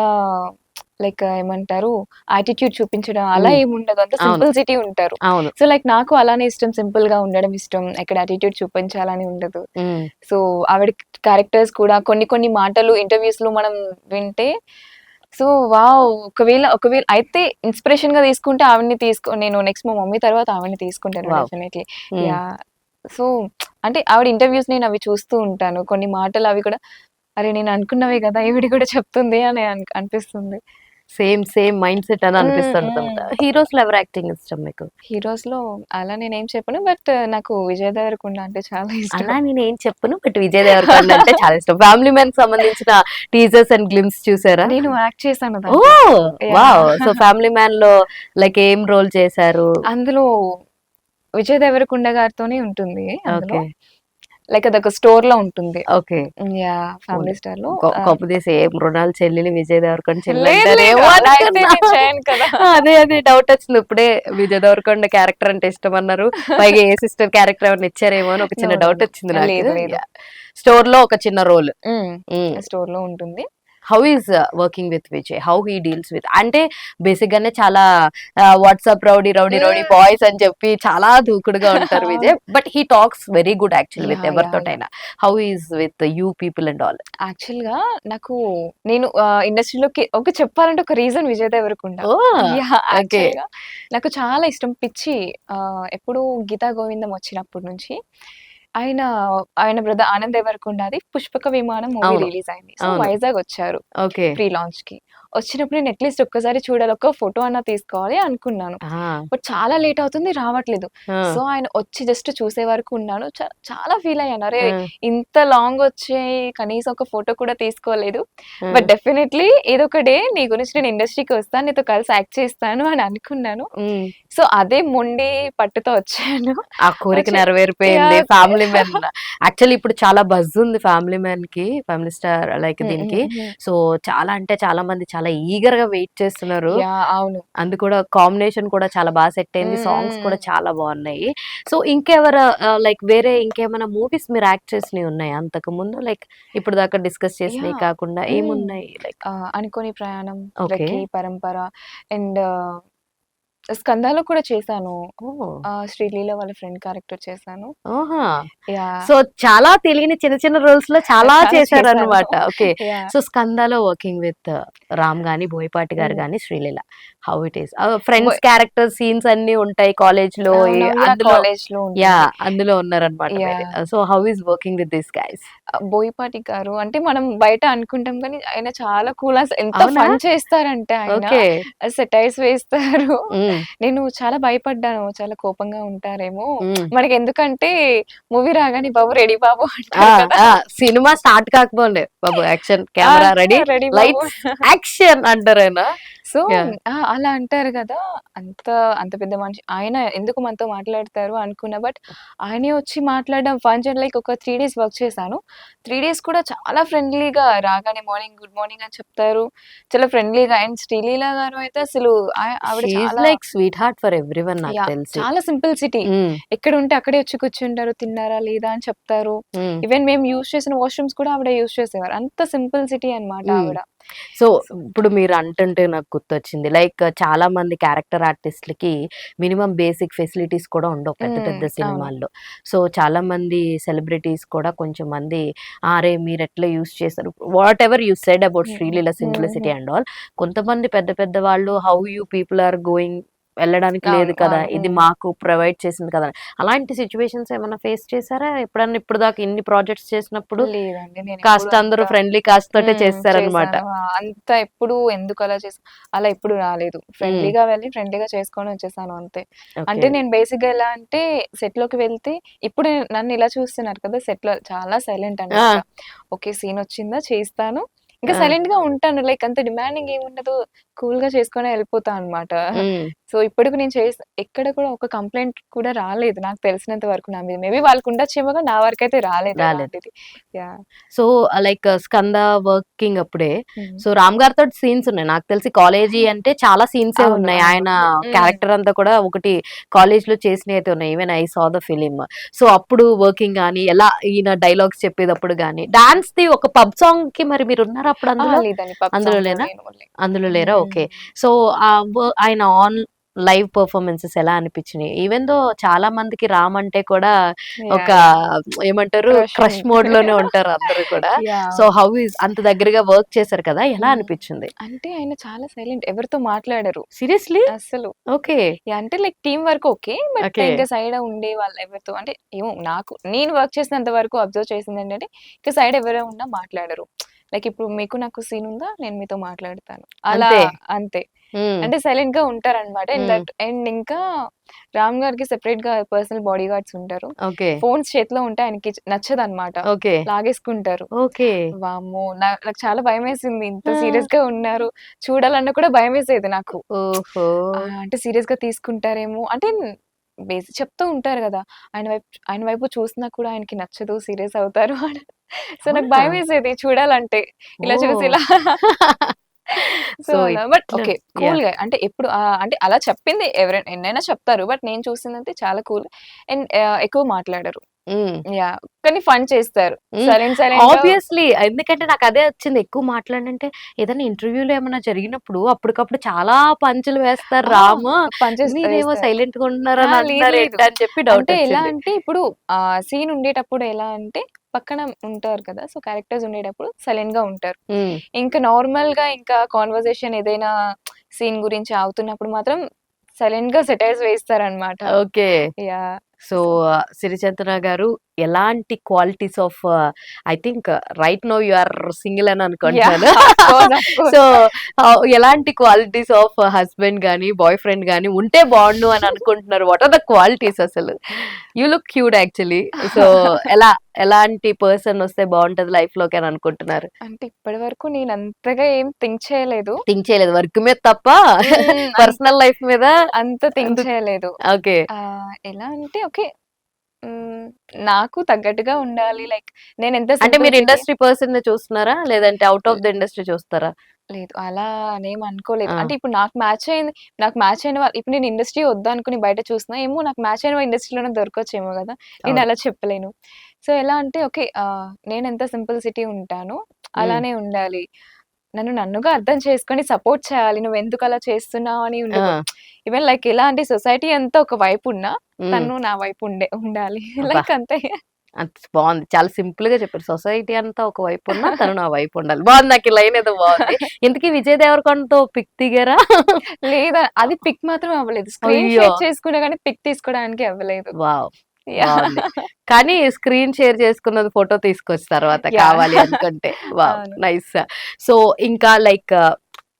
లైక్ ఏమంటారు యాటిట్యూడ్ చూపించడం అలా హ్మ్. ఏముండదు. అంతా అవును. సింప్లిసిటీ ఉంటారు. అవును. సో, లైక్ నాకు అలానే ఇష్టం. సింపుల్‌గా ఉండడం ఇష్టం. ఎక్కడ యాటిట్యూడ్ చూపించాలని ఉండదు. హ్మ్. సో, ఆవిడ క్యారెక్టర్స్ కూడా కొన్ని కొన్ని మాటలు ఇంటర్‌వ్యూస్‌లో మనం వింటే సో, వావ్! ఒకవేళ అయితే ఇన్‌స్పిరేషన్‌గా తీసుకుంటే నేను నెక్స్ట్ మా మమ్మీ తర్వాత ఆవిడని తీసుకుంటాను వావ్! డెఫినైట్‌లీ. హ్మ్. యాహ్! సో, అంటే ఆవిడ ఇంటర్‌వ్యూస్ నేనవి చూస్తూ ఉంటాను. కొన్ని మాటలు అవి కూడా అరే! నేను అనుకున్నవే గదా! ఈవిడ కూడా చెప్తుంది అని అనిపిస్తుంది. సేమ్ మైండ్‌సెట్ అని హ్మ్. అనిపిస్తుంటదన్నమాట. హ్మ్. హీరోస్‌లో ఎవరి యాక్టింగ్ ఇష్టం మీకు? హీరోస్‌లో అలా నేనేం చెప్పను. బట్ నాకు విజయ్ దేవరకొండ అంటే చాలా ఇష్టం. అలా నేనేం చెప్పను. బట్ విజయ్ దేవరకొండ అంటే చాలా ఇష్టం. ఫ్యామిలీ మ్యాన్‌కి సంబంధించిన టీజర్స్ అండ్ గ్లింప్స్ చూసారా? నేను యాక్ట్ చేశాను దాంట్లో. Oh! Wow! Yeah! So, family మ్యాన్‌లో లైక్ ఏం రోల్ చేశారు? అందులో విజయ్ దేవరకొండ గారితోనే ఉంటుంది అందులో. ఓకే. లైక్ అదొక స్టోర్‌లో ఉంటుంది. ఓకే. యాహ్! ఫ్యామిలీ పోన్లే. స్టార్‌లో కొంపదీసి ఏ మృణాల్ చెల్లెలు విజయ్ దేవరకొండ లేదు లేదు. చెల్లంటారేమో అలా అయితే అనుకున్నా. నేను చేయను కదా! అదే డౌటొచ్చింది. ఇప్పుడే విజయ్ దేవరకొండ క్యారెక్టర్ అంటే ఇష్టమన్నారు. పైగా ఏ సిస్టర్ క్యారెక్టర్ ఏమన్నా ఇచ్చారేమో అని ఒక నో. చిన్న నో. నో. డౌటొచ్చింది నాకు. లేదు లేదు. యాహ్! స్టోర్‌లో ఒక చిన్న రోల్. హ్మ్. హ్మ్. స్టోర్‌లో ఉంటుంది. How is working with Vijay? How he deals with అంటే బేసిక్‌గానే చాలా వాట్సాప్ రౌడీ హ్మ్. బాయ్స్ అని చెప్పి చాలా దూకుడుగా ఉంటారు అవును. Vijay. But he talks very good actually with yeah! Yeah! Yeah! ఎవరితోటైనా. How is with you people and all? యాక్చువల్‌గా నాకు నేను ఇండస్ట్రీలోకి చెప్పాలంటే ఒక reason Vijay Devarakonda. Oh! Yeah! Okay. యాక్చువల్‌గా నాకు చాలా ఇష్టం. పిచ్చి ఎప్పుడు 'గీతా గోవిందం' వచ్చినప్పటి నుంచి ఆయన, ఆయన బ్రదర్ ఆనంద్ దేవరకొండది 'పుష్పక విమానం' మూవీ అవును. రిలీజ్ అయింది. సో, అవును. వైజాగ్ వచ్చారు ఓకే. ప్రీ లాంచ్‌కి. వచ్చినప్పుడు నేను అట్‌లీస్ట్ ఒక్కసారి చూడాలి. ఒక ఫోటో అన్నా తీసుకోవాలి అనుకున్నాను. ఆ! బట్ చాలా లేట్ అవుతుంది రావట్లేదు. సో, ఆ! ఆయన వచ్చి జస్ట్ చూసే వరకు ఉన్నాను. చాలా ఫీల్ అయ్యాను. అరే! ఆ! ఇంత లాంగ్ వచ్చి కనీసం ఒక ఫోటో కూడా తీసుకోలేదు. ఆ! బట్ డెఫినైట్‌లీ ఏదో ఒక డే నీ గురించి నేను ఇండస్ట్రీకి వస్తాను. నీతో కలిసి యాక్ట్ చేస్తాను అని అనుకున్నాను. హ్మ్. సో, అదే మొండి పట్టుతో వచ్చాను. ఆ కోరిక వచ్చి నెరవేరిపోయింది. యాహ్! ఫ్యామిలీ మ్యాన్ యాక్చువల్లీ ఇప్పుడు చాలా బజ్ ఉంది ఫ్యామిలీ మ్యాన్‌కి. ఫ్యామిలీ స్టార్ లైక్ హ్మ్. దీనికి. హ్మ్. హ్మ్. సో, చాలా అంటే చాలా మంది చాలా ఈగర్‌గా వెయిట్ చేస్తున్నారు. యాహ్! అవును. కూడా కాంబినేషన్ కూడా చాలా బా సెట్ అయింది. హ్మ్. సాంగ్స్ హ్మ్. కూడా హ్మ్. చాలా బావున్నాయి. సో, ఇంకెవర లైక్ వేరే ఇంకేమైనా మూవీస్ మీరు యాక్ట్ చేసినయి ఉన్నాయా అంతకుముందు? లైక్ ఇప్పటిదాకా డిస్కస్ చేసినయి యాహ్! కాకుండా హ్మ్. ఏమున్నాయి లైక్? 'అనుకోని ప్రయాణం', ఓకే. 'రెక్కీ పరంపర' అండ్ 'స్కందాలో' కూడా చేశాను. ఓహ్! శ్రీలీల వాళ్ళ ఫ్రెండ్ క్యారెక్టర్ చేశాను. ఆహా! యాహ్! సో, చాలా తెలియని చిన్న చిన్న రోల్స్‌లో చాలా చాలా చేశాను. చేశారన్నమాట. ఓకే. యాహ్! సో, 'స్కందాలో' వర్కింగ్ విత్ రామ్ గాని, బోయపాటి గారు హ్మ్. గాని, Sreeleela. How it is? Friends boy character scenes అన్నీ ఉంటాయి కాలేజ్‌లో. అవునవును. యాహ్! అందులో కాలేజ్‌లో ఉంటుంది. అందులో ఉన్నారన్నమాట మీరు. Yeah! So, how is working with these guys? Boyapati గారు అంటే మనం బయట అనుకుంటాం కానీ ఆయన చాలా కూల్ ఎంత అవునా? ఫన్ చేస్తారంటే ఆయన ఓకే. సెటైర్స్ వేస్తారు. హ్మ్. నేను చాలా భయపడ్డాను. చాలా కోపంగా ఉంటారేమో! హ్మ్. మనకెందుకంటే మూవీ రాగానే బాబు రెడీ బాబు ఆ! అంటారు కదా! ఆ! సినిమా స్టార్ట్ కాకముందే బాబు యాక్షన్ ఆ! కెమెరా రెడీ రెడీ బాబు. లైట్స్ యాక్షన్ అంటారాయన. So yeah! అలా అంటారు కదా! అంత అంత పెద్ద మనిషి ఆయన ఎందుకు మనతో మాట్లాడతారు అనుకున్నా. బట్ ఆయనే వచ్చి మాట్లాడడం ఫంక్షన్ లైక్ ఒక 3 డేస్ వర్క్ చేశాను. 3 డేస్ కూడా చాలా ఫ్రెండ్లీగా రాగానే మార్నింగ్ గుడ్ మార్నింగ్ అని చెప్తారు. చాలా ఫ్రెండ్లీగా అండ్ శ్రీలీల గారు అయితే అసలు ఆవిడ షీ ఈస్ చాలా like sweet heart for everyone నాకు యాహ్! తెలిసి. చాలా సింప్లిసిటీ. హ్మ్. ఎక్కడుంటే అక్కడే వచ్చి కూర్చుంటారు. తిన్నారా లేదా అని చెప్తారు. హ్మ్. ఈవెన్ మేము యూజ్ చేసిన వాష్‌రూమ్స్ కూడా ఆవిడ యూజ్ చేసేవారు. అంత సింప్లిసిటీ అన్నమాట హ్మ్. ఆవిడ. సో, సో ఇప్పుడు మీరు అంటుంటే నాకు గుర్తొచ్చింది. లైక్ చాలా మంది క్యారెక్టర్ ఆర్టిస్ట్‌లకి మినిమమ్ బేసిక్ ఫెసిలిటీస్ కూడా ఉండవు పెద్ద పెద్ద అవును. సినిమాల్లో. సో, చాలా మంది సెలబ్రిటీస్ కూడా కొంచెం మంది "అరే! మీరెట్లా యూజ్ చేశారు?" వాటెవర్ యూ సెడ్ అబౌట్ హ్మ్. Sreeleela hmm. Simplicity hmm. And all. కొంతమంది పెద్ద పెద్ద వాళ్ళు "how you people are going వెళ్ళడానికి లేదు అవును. కదా! అవును. ఇది హ్మ్. మాకు ప్రొవైడ్ చేసింది కదా!" అలాంటి సిట్యుయేషన్స్ ఏమన్నా ఫేస్ చేసారా? ఎప్పుడన్నా ఇప్పటిదాకా ఇన్ని ప్రాజెక్ట్స్ చేసినప్పుడు? లేదండి. నేనెప్పుడు కాస్త అంత అందరూ ఫ్రెండ్లీ కాస్ట్ తోటే చేసేసారనమాట. చేశాను. అంత ఎప్పుడు ఎందుకు అలా అలా ఎప్పుడు రాలేదు. హ్మ్. ఫ్రెండ్లీగా వెళ్ళి ఫ్రెండ్లీగా చేసుకొని వచ్చేసాను అంతే. ఓకే. అంటే నేను బేసిక్‌గా ఎలా అంటే సెట్‌లోకి వెళ్తే ఇప్పుడు నన్ను ఇలా చూస్తున్నారు కదా! సెట్‌లో చాలా సైలెంట్ అన్నమాట. ఆ! ఓకే. సీన్ వచ్చిందా చేస్తాను. ఇంకా ఆ! సైలెంట్‌గా ఉంటాను. లైక్ అంత డిమాండింగ్ ఏముండదు. కూల్‌గా చేసుకొని వెళ్ళిపోతా అన్నమాట. హ్మ్. సో, ఇప్పటికి నేను ఎక్కడ కూడా ఒక కంప్లెయింట్ కూడా రాలేదు నాకు తెలిసినంత వరకు నా మీద. మేబీ వాళ్ళకి ఉండొచ్చేమో గాని నా వరకైతే రాలేదు రాలేదు. అలాంటిది. Yeah! So, like 'Skanda' working అప్పుడే హ్మ్. సో, 'రామ్' గారితోటి సీన్స్ ఉన్నాయి. నాకు తెలిసి కాలేజీ అంటే చాలా సీన్సే అవును. ఉన్నాయి. అవును. ఆయన హ్మ్. క్యారెక్టర్ అంతా కూడా ఒకటి కాలేజ్‌లో చేసినయయితే ఉన్నాయి. Even I saw the film. So, అప్పుడు వర్కింగ్ గాని, ఎలా ఈయన డైలాగ్స్ చెప్పేటప్పుడు గాని, డాన్స్‌ది ఒక పబ్ సాంగ్‌కి మరి మీరున్నారా అప్పుడు అందులో? లేదండి. పబ్ అందులో సాంగ్‌లో లేనా? లేను. అందులో లేరా? ఓకే. హ్మ్. సో, ఆయన లైవ్ పెర్ఫార్మన్సెస్ ఎలా అనిపించినాయి? ఈవెన్ దో చాలా మందికి 'రామ్' అంటే కూడా ఒక యాహ్! యాహ్! ఏమంటారు క్రష్ క్రష్ మోడ్‌లోనే ఉంటారు అందరూ కూడా. యాహ్! సో, హౌ ఈస్ అంత దగ్గరగా వర్క్ చేశారు కదా! ఎలా హ్మ్. అనిపించింది? అంటే ఆయన చాలా సైలెంట్. ఎవరితో మాట్లాడరు. సీరియస్‌లీ? అస్సలు. ఓకే. యాహ్! అంటే like team work okay. But okay. ఇంక సైడ్ ఉండేవాళ్ళు ఎవరితో అంటే ఏమో నేను వర్క్ చేసినంత వరకు అబ్జర్వ్ చేసిందేంటంటే, ఇక సైడ్ ఎవరైనా ఉన్నా మాట్లాడరు. లైక్ ఇప్పుడు మీకు నాకు సీన్ ఉందా? నేను మీతో మాట్లాడతాను. అలా అంతే. అంతే. హ్మ్. అంటే సైలెంట్‌గా ఉంటారనమాట. హ్మ్. అండ్ ఇంకా రామ్ గారికి సెపరేట్‌గా పర్సనల్ బాడీ గార్డ్స్ ఉంటారు. ఓకే. ఫోన్స్ చేతిలో ఉంటే ఆయనకి నచ్చదనమాట. ఓకే. లాగేసుకుంటారు. ఓకే. వామ్మో! నాకు చాలా భయమేసింది. ఇంత ఆ! సీరియస్‌గా ఉన్నారు. చూడాలన్నా కూడా భయమేసేది నాకు. ఓహో! అంటే సీరియస్‌గా తీసుకుంటారేమో అంటే చెప్తూ ఉంటారు గదా! ఆయన వైపు చూసినా కూడా ఆయనకి నచ్చదు. సీరియస్ అవుతారు అని. సో, నాకు అవునా? భయమేసేది చూడాలంటే. ఇలా చూసి ఓహ్! ఇలా సో, సో, అలా. బట్ ఇట్లా ఓకే. యాహ్! కూల్‌గా అంటే ఎప్పుడు అంటే అలా చెప్పింది ఎన్నైనా చెప్తారు. బట్ నేను చూసిందైతే చాలా కూల్. అండ్ ఎక్కువ మాట్లాడరు. హ్మ్. యాహ్! కానీ ఫన్ చేస్తారు. హ్మ్. సైలెంట్‌గా ఆబ్వియస్‌లీ. ఎందుకంటే నాకదే వచ్చింది. ఎక్కువ మాట్లాడనంటే ఏదైనా ఇంటర్వ్యూలో ఏమన్నా జరిగినప్పుడు అప్పటికప్పుడు చాలా పంచులు వేస్తారు ఆ! రాము. మీరేమో వేస్తారు. సైలెంట్‌గా ఉంటున్నారని లేదు. అంటున్నారు లేదు. ఏంటని చెప్పి అంటే ఎలా డౌటొచ్చింది. అంటే ఇప్పుడు సీన్ ఉండేటప్పుడు ఎలా అంటే పక్కన ఉంటారు కదా! సో, క్యారెక్టర్స్ ఉండేటప్పుడు సైలెంట్‌గా ఉంటారు. హ్మ్. ఇంకా నార్మల్‌గా ఇంకా కన్వర్జేషన్ ఏదైనా సీన్ గురించి అవుతున్నప్పుడు మాత్రం సైలెంట్‌గా సెటైర్స్ వేస్తారనమాట. Okay. Yeah! So, so Sirichandana గారు ఎలాంటి qualities of I think right now you are single అని యాహ్! అనుకుంటున్నాను. ఆఫ్‌కోర్స్. సో, ఎలాంటి క్వాలిటీస్ ఆఫ్ హస్బెండ్ గాని, బాయ్ ఫ్రెండ్ గాని ఉంటే బావుండు అని అనుకుంటున్నారు? వాట్ ఆర్ ద క్వాలిటీస్ అసలు? You look cute actually. So, ఎలా ఎలాంటి పర్సన్ వస్తే బావుంటది లైఫ్‌లోకి అని అనుకుంటున్నారు? అంటే ఇప్పటి వరకు నేను అంతగా ఏం థింక్ చేయలేదు. థింక్ చేయలేదు. వర్క్ మీద తప్ప హ్మ్. పర్సనల్ లైఫ్ మీద అంత థింక్ అంత చేయలేదు. ఓకే. ఎలా అంటే ఓకే. హ్మ్. నాకు తగ్గట్టుగా ఉండాలి. లైక్ నేనెంత అంటే మీరు సింప్లిసిటీ ఇండస్ట్రీ పర్సన్‌నే చూస్తున్నారా? లేదంటే ఔట్ ఆఫ్ ద ఇండస్ట్రీ చూస్తారా? లేదు. అలా అనేమి అనుకోలేదు. ఆ! అంటే ఇప్పుడు నాకు మ్యాచ్ అయిన వాళ్ళు ఇప్పుడు నేను ఇండస్ట్రీ వద్దనుకుని బయట చూసినా, ఏమో నాకు మ్యాచ్ అయిన ఇండస్ట్రీలోనే దొరకొచ్చేమో గదా! నేను అవును. అలా చెప్పలేను. సో, ఎలా అంటే ఓకే. నేనెంత సింప్లిసిటీ ఉంటానో హ్మ్. అలానే ఉండాలి. నన్నుగా అర్థం చేసుకొని సపోర్ట్ చేయాలి. నువ్వెందుకు అలా చేస్తున్నావు అని ఉండదు. ఆ! ఈవెన్ లైక్ ఎలా అంటే సొసైటీ అంతా ఒక వైపున్నా, హ్మ్. తను నా వైపు ఉండాలి. అబ్బా! లైక్ అంతే. అంత బావుంది. చాలా సింపుల్‌గా చెప్పారు. సొసైటీ అంతా ఒక వైపున్న తను నా వైపుండాలి. బావుంది. నాకు ఈ లైన్ ఏదో బావుంది. ఇంతకీ విజయ్ దేవరకొండతో పిక్ దిగారా? లేదా అది పిక్ మాత్రం అవ్వలేదు. స్క్రీన్ అయ్యో! షేర్ చేసుకున్నా గానీ పిక్ తీసుకోవడానికి అవ్వలేదు. వావ్! యాహ్! బావుంది. కానీ స్క్రీన్ షేర్ చేసుకున్నది ఫోటో తీసుకోవచ్చు తర్వాత యాహ్! కావాలి అనుకుంటే. వావ్! అవును. నైస్. సో, ఇంకా లైక్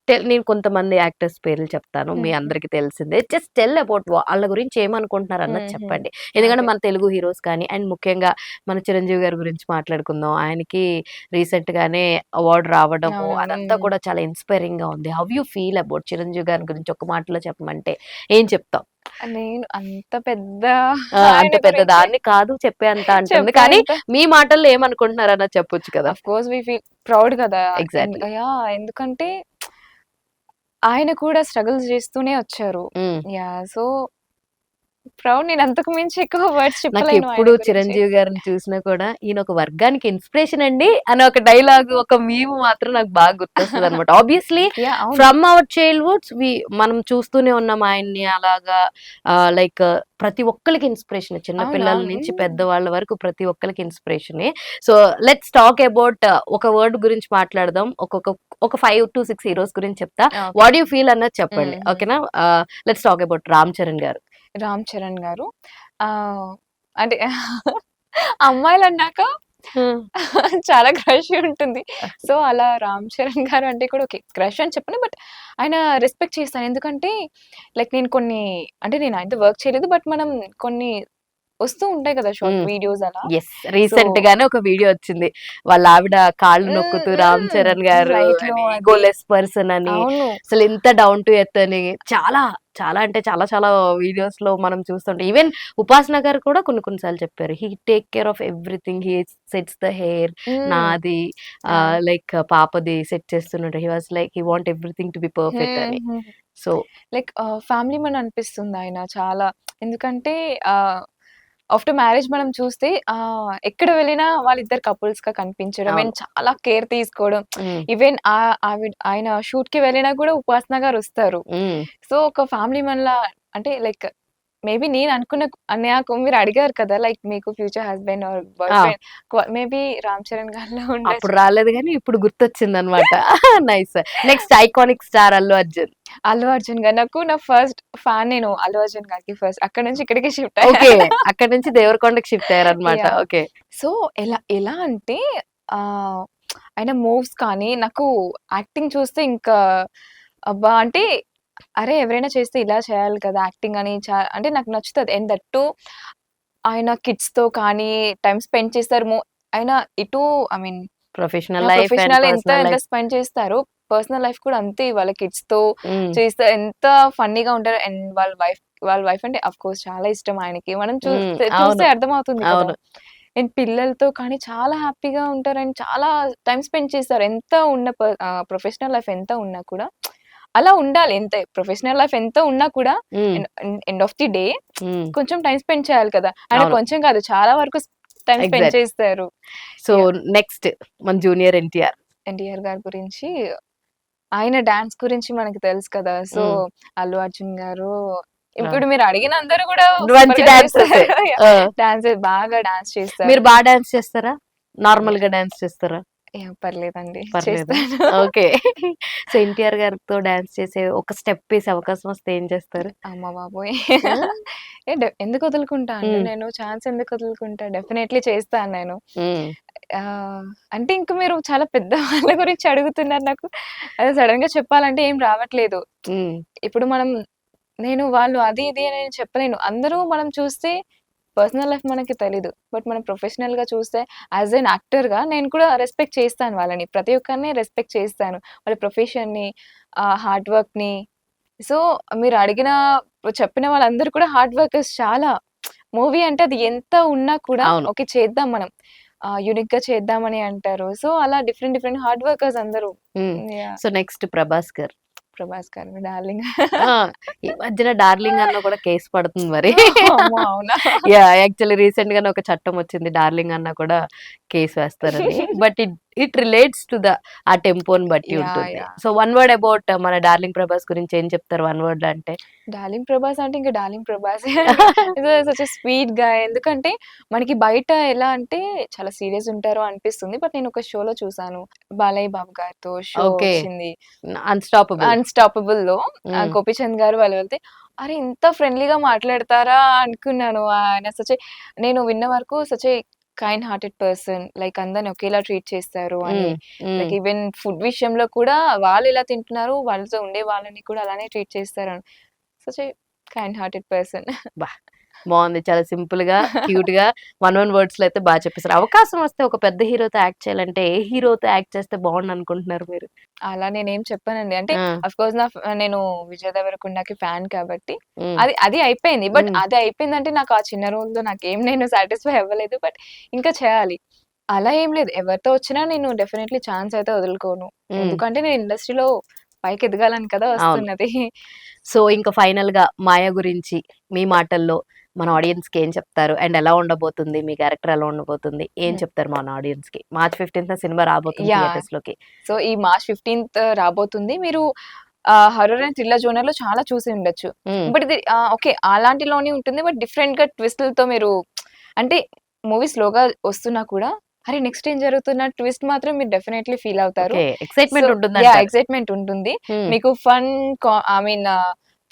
నేను కొంతమంది యాక్టర్స్ పేర్లు చెప్తాను. మీ హ్మ్. అందరికి తెలిసిందే. జస్ట్ టెల్ అబౌట్ వాళ్ళ గురించి ఏమనుకుంటున్నారు అన్నది హ్మ్. హ్మ్. చెప్పండి. ఎందుకంటే ఓకే. మన తెలుగు హీరోస్ కానీ అండ్ ముఖ్యంగా మన చిరంజీవి గారి గురించి మాట్లాడుకుందాం. ఆయనకి రీసెంట్‌గానే అవార్డ్ రావడము అవును. అదంతా హ్మ్. కూడా చాలా ఇన్‌స్పైరింగ్‌గా ఉంది. How you feel about Chiranjeevi గారి గురించి ఒక మాటలో చెప్పమంటే ఏం చెప్తావు? నేను అంత పెద్ద అంత ఆయన పెద్ద గురించి దాన్ని కాదు చెప్పేంత అంటుంది. కానీ చెప్పేంత మీ మాటల్లో ఏమనుకుంటున్నారన్నది చెప్పొచ్చు కదా! Of course we feel proud కదా! ఎగ్జాక్ట్‌లీ. ఎందుకంటే ఆయన కూడా స్ట్రగుల్స్ చేస్తూనే వచ్చారు. హ్మ్. So proud. నేను అంతకు మించి ఎక్కువ వర్డ్స్ చెప్పలేను ఆయన నాకెప్పుడు గురించి. చిరంజీవి గారిని చూసినా కూడా ఈయన ఒక వర్గానికి ఇన్స్పిరేషన్ అండి అని ఒక డైలాగ్ ఒక మీమ్ మాత్రం నాకు బాగా గుర్తొస్తుంది అనమాట. ఆబ్వియస్లీ అవును. ఫ్రమ్ అవర్ చైల్డ్హుడ్స్ మనం చూస్తూనే ఉన్నాం ఆయన్ని అలాగా. లైక్ ప్రతి ఒక్కరికి ఇన్స్పిరేషన్, చిన్న అవును. పిల్లల అవును. నుంచి పెద్దవాళ్ళ వరకు ప్రతి ఒక్కరికి inspiration. So let's talk about ఒక వర్డ్ గురించి మాట్లాడదాం. ఒక 5 to 6 హీరోస్ గురించి చెప్తా. ఓకే. వాట్ యూ ఫీల్ అన్నది చెప్పండి, హుహు. ఓకేనా? Let's talk about Ram Charan గారు. 'రామ్ చరణ్' గారు అంటే అమ్మాయిలన్నాక హ్మ్. చాలా క్రష్ ఉంటుంది. సో, అలా 'రామ్ చరణ్' గారు అంటే కూడా ఓకే. క్రష్ అని చెప్పను. బట్ ఆయన రెస్పెక్ట్ చేస్తాను. ఎందుకంటే లైక్ నేను కొన్ని అంటే నేను ఆయనతో వర్క్ చేయలేదు. బట్ మనం కొన్ని వస్తూ ఉంటాయి కదా! షార్ట్ హ్మ్. వీడియోస్ అలా. యెస్. సో రీసెంట్ గానే ఒక వీడియో వచ్చింది. వాళ్ళ ఆవిడ కాళ్ళు హ్మ్. నొక్కుతూ రామ్ హ్మ్. చరణ్ గారు ఫ్లైట్‌లో అని, అది. ఈగోలెస్ పర్సన్ అని, అవును. అసలు ఇంత డౌన్ టు ఎర్త్ అని చాలా, చాలా అంటే చాలా చాలా వీడియోస్‌లో మనం చూస్తుంటాం. ఈవెన్ ఉపాసన గారు కూడా కొన్ని కొన్ని సార్లు చెప్పారు. He take care of everything. He sets the hair. Hmm. నాది అవును. లైక్ పాపది సెట్ చేస్తున్నట్టు. He was like he want everything to be perfect hmm. అని. హ్మ్. సో లైక్ ఫ్యామిలీ మన్ అనిపిస్తుంది ఆయన చాలా. ఎందుకంటే ఆఫ్టర్ మ్యారేజ్ మనం చూస్తే ఎక్కడ వెళ్ళినా వాళ్ళిద్దరు కపుల్స్‌గా కనిపించడం అవును. అండ్ చాలా కేర్ తీసుకోవడం. హ్మ్. ఈవెన్ ఆయన షూట్‌కి వెళ్ళినా కూడా ఉపాసన గారొస్తారు. హ్మ్. సో, ఒక ఫ్యామిలీ మన్‌లా అంటే లైక్ మేబీ నేను అనుకున్న నాకు మీరు అడిగారు కదా! లైక్ మీకు ఫ్యూచర్ హస్బాండ్ ఆర్ బాయ్ ఆ! ఫ్రెండ్ మేబీ 'రామ్ చరణ్' గారిలో అప్పుడు ఉండొచ్చు. రాలేదు గానీ ఇప్పుడు గుర్తొచ్చిందనమాట. Nice. Next iconic star Allu Arjun. Allu Arjun గారు. నా ఫస్ట్ ఫ్యాన్ నేను అల్లు అర్జున్ గారికి ఫస్ట్. అక్కడి నుంచి ఇక్కడికి షిఫ్ట్ ఓకే. అయ్యాను. అక్కడి నుంచి దేవరకొండకి షిఫ్ట్ అయ్యారనమాట. యాహ్! ఓకే. సో, ఎలా ఎలా అంటే ఆహ్, ఆయన మూవ్స్ కానీ నాకు యాక్టింగ్ చూస్తే ఇంకా అబ్బా! అంటే అరే! ఎవరైనా చేస్తే ఇలా చేయాలి కదా! యాక్టింగ్ అని అంటే నాకు నచ్చుతది. అండ్ దట్ టూ ఆయన కిడ్స్‌తో కానీ టైమ్ స్పెండ్ చేస్తారు. ఆయన ఇటు I mean professional life and professional ఎంత పర్సనల్ ఎంత లైఫ్. స్పెండ్ చేస్తారో, పర్సనల్ లైఫ్ కూడా అంతే వాళ్ళ కిడ్స్‌తో హ్మ్. చేస్తే ఎంత ఫన్నీగా ఉంటారు. అండ్ వాళ్ళ వైఫ్ అంటే ఆఫ్‌కోర్స్ చాలా ఇష్టం ఆయనకి. మనం హ్మ్. చూస్తే అవును. అర్థమవుతుంది కదా! అవును. అండ్ పిల్లలతో కానీ చాలా హ్యాపీగా ఉంటారు. అండ్ చాలా టైమ్ స్పెండ్ చేస్తారు. ప్రొఫెషనల్ లైఫ్ ఎంత ఉన్నా కూడా అలా ఉండాలి. ప్రొఫెషనల్ లైఫ్ ఎంత ఉన్నా కూడా హ్మ్. ఎండ్ ఆఫ్ ది డే హ్మ్. కొంచెం టైమ్ స్పెండ్ చేయాలి కదా! ఆయన అవును. కొంచెం కాదు చాలా వరకు టైమ్ స్పెండ్ ఎగ్జాక్ట్. చేస్తారు. So yeah! నెక్స్ట్ మన జూనియర్ ఎన్టీఆర్. ఎన్టీఆర్ గారి గురించి ఆయన డాన్స్ గురించి మనకి తెలుసు కదా! సో, హ్మ్. అల్లు అర్జున్ గారు ఆ! ఇప్పుడు మీరు అడిగిన అందరూ గూడా మంచి సూపర్‌గా డాన్సర్సే. చేస్తారు. యాహ్! ఆ! బాగా డాన్స్ చేస్తారు. మీరు డాన్స్ చేస్తారా? యాహ్! నార్మల్‌గా డాన్స్ చేస్తారా? పర్లేదండి. పర్లేదా? చేస్తాను. ఓకే. సో ఎన్టీఆర్ గారితో డాన్స్ చేసే ఒక స్టెప్ ఏసే అవకాశం వస్తే ఏం చేస్తారు? అమ్మ బాబోయ్! ఆ! ఎందుకు వదులుకుంటా అండి హ్మ్. నేను. ఛాన్స్ ఎందుకు వదులుకుంటా. డెఫినైట్‌లీ చేస్తాను నేను. హ్మ్. అంటే ఇంక మీరు చాలా పెద్ద వాళ్ళ గురించి అడుగుతున్నారు నాకు. అదే సడెన్‌గా చెప్పాలంటే ఏం రావట్లేదు. హ్మ్. ఇప్పుడు నేను వాళ్ళు అది ఇది అని చెప్పలేను. అందరూ మనం చూస్తే పర్సనల్ లైఫ్ మనకి తెలీదు. బట్ మనం ప్రొఫెషనల్‌గా చూస్తే యాస్ ఎన్ యాక్టర్‌గా నేను కూడా రెస్పెక్ట్ చేస్తాను వాళ్ళని. ప్రతి ఒక్కరిని రెస్పెక్ట్ చేస్తాను. వాళ్ళ ప్రొఫెషన్‌ని, హార్డ్ వర్క్‌ని. సో, మీరు చెప్పిన వాళ్ళందరూ కూడా హార్డ్ వర్కర్స్ చాలా. మూవీ అంటే అది ఎంత ఉన్నా కూడా అవును. ఓకే. చేద్దాం మనం. యూనిక్‌గా చేద్దామని అంటారు. సో, అలా డిఫరెంట్ డిఫరెంట్ హార్డ్ వర్కర్స్ అందరూ. హ్మ్. యాహ్! సో నెక్స్ట్ 'ప్రభాస్' గారు. ప్రభాస్ గారు డార్లింగ్. ఆ! ఈ మధ్యన 'డార్లింగ్' అన్న కూడా కేస్ పడుతుంది మరి. అమ్మో! అవునా? యాక్చువల్లీ రీసెంట్‌గానే ఒక చట్టం వచ్చింది. 'డార్లింగ్' అన్న కూడా కేస్ వేస్తారని. But it it relates to ఆ టెంపోని బట్టి ఉంటుంది. Yeah! So one word about మన 'డార్లింగ్ ప్రభాస్' గురించి ఏం చెప్తారు వన్ వర్డ్‌లో అంటే? డార్లింగ్ ప్రభాస్ అంటే ఇంక డార్లింగ్ ప్రభాసే అండి. Such a sweet guy. ఎందుకంటే మనకి బయట ఎలా అంటే చాలా సీరియస్ ఉంటారు అనిపిస్తుంది. బట్ నేను ఒక షోలో చూసాను. బాలయ్య బాబు గారితో షో ఓకే. వచ్చింది. 'అన్‌స్టాపబుల్.' 'అన్‌స్టాపబుల్‌లో' హ్మ్. గోపీచంద్ గారు వాళ్ళు వెళ్తే, అరే! ఇంత ఫ్రెండ్లీగా మాట్లాడతారా అనుకున్నాను. ఆయన నేను విన్న వరకు such a kind hearted person. Like అందరిని ఒకేలా ట్రీట్ చేస్తారు అని. హ్మ్. హ్మ్. లైక్ ఈవెన్ ఫుడ్ విషయంలో కూడా వాళ్ళు ఎలా తింటున్నారు, వాళ్ళతో ఉండే వాళ్ళని కూడా అలానే ట్రీట్ చేస్తారు. Such a kind hearted person. అబ్బా! బావుంది. చాలా సింపుల్‌గా, క్యూట్‌గా వన్ వర్డ్స్‌లో అయితే బా చెప్పేసారు. అవకాశం వస్తే ఒక పెద్ద హీరోతో యాక్ట్ చేయాలంటే, ఏ హీరోతో యాక్ట్ చేస్తే బావుండనుకుంటున్నారు మీరు? అలా నేనేం చెప్పనండి. అంటే ఆ! అఫ్‌కోర్స్ నేను 'విజయ్ దేవరకొండకి' ఫ్యాన్ కాబట్టి హ్మ్. అది అది అయిపోయింది. బట్ హ్మ్. అది అయిపోయిందంటే నాకు ఆ చిన్న రోల్‌లో నాకేం నేను సాటిస్ఫై అవ్వలేదు. బట్ ఇంకా చేయాలి. అలా ఏం లేదు. ఎవరితో వచ్చినా నేను డెఫినైట్‌లీ ఛాన్స్ అయితే వదులుకోను. హ్మ్. ఎందుకంటే నేను ఇండస్ట్రీలో పైకి ఎదగాలని కదా అవును. వస్తున్నది. సో, ఇంక ఫైనల్‌గా 'మాయ' గురించి మీ మాటల్లో మన ఆడియన్స్‌కి ఏం చెప్తారు? అండ్ ఎలా ఉండబోతుంది? మీ క్యారెక్టర్ ఎలా ఉండబోతుంది? ఏం హ్మ్. చెప్తారు మన ఆడియన్స్‌కి? మార్చ్ 15న సినిమా రాబోతుంది యాహ్! థియేటర్స్‌లోకి. సో, ఈ మార్చ్ 15థ్ రాబోతుంది. మీరు హారర్ అండ్ థ్రిల్లర్ జోనర్‌లో చాలా చూసి ఉండొచ్చు. హ్మ్. బట్ ఇది ఓకే. అలాంటిలోనే ఉంటుంది. బట్ డిఫరెంట్‌గా ట్విస్టులతో మీరు అంటే మూవీ స్లోగా వస్తున్నా కూడా అరే! నెక్స్ట్ ఏం జరుగుతున్న ట్విస్ట్ మాత్రం మీరు డెఫినైట్‌లీ ఫీల్ అవుతారు. ఓకే. So excitement yeah! ఉంటుందంటారు. ఎక్సైట్‌మెంట్ ఉంటుంది. హ్మ్. మీకు fun I mean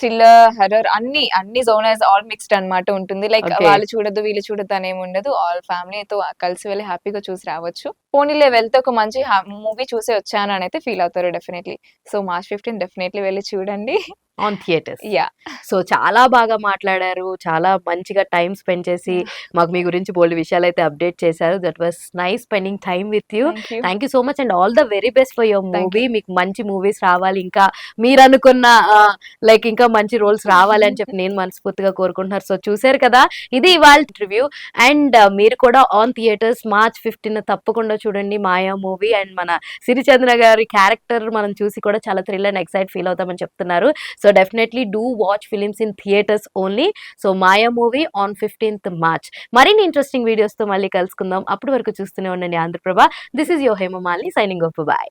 thriller, horror అన్ని జోనర్స్ ఆల్ మిక్స్డ్ అన్నమాట ఉంటుంది. Like okay. వాళ్ళు చూడొద్దు, వీళ్ళు చూడొద్దు అనేమి ఉండదు. ఆల్ ఫ్యామిలీతో కలిసి వెళ్లి హ్యాపీగా చూసి రావచ్చు. పోనీలే వెళ్తే ఒక మంచి మూవీ చూసి వచ్చాను అని అయితే ఫీల్ అవుతారు డెఫినైట్‌లీ. సో, మార్చ్ 15 డెఫినైట్‌లీ వెళ్లి చూడండి. On theatres. యాహ్! సో, చాలా బాగా మాట్లాడారు. చాలా మంచిగా టైమ్ స్పెండ్ చేసి, యాహ్! మాకు మీ గురించి బోలెడు విషయాలైతే అప్డేట్ చేశారు. That was nice spending time with you. Thank you. Thank you so much and all the very best for your thank you. Movie. మీకు మంచి మూవీస్ రావాలి. ఇంకా మీరనుకున్న లైక్ ఇంకా మంచి రోల్స్ రావాలి అని చెప్పి నేను మనస్ఫూర్తిగా కోరుకుంటున్నారు. సో, చూసారు కదా! ఇది ఇవాల్టి రివ్యూ. అండ్ మీరు కూడా ఆన్ థియేటర్స్ మార్చ్ 15 తప్పకుండా చూడండి 'మాయ' మూవీ. అండ్ మన సిరిచంద్ర గారి క్యారెక్టర్ మనం చూసి కూడా చాలా థ్రిల్ అండ్ ఎక్సైట్ ఫీల్ అవుతామని చెప్తున్నారు. So definitely do watch films in theatres only. So Maya movie on 15th March. మరిన్ని ఇంట్రెస్టింగ్ వీడియోస్తో మళ్ళీ కలుసుకుందాం. అప్పటి వరకు చూస్తూనే ఉండండి Andhra Prabha. This is your Hemamalini signing off. Bye.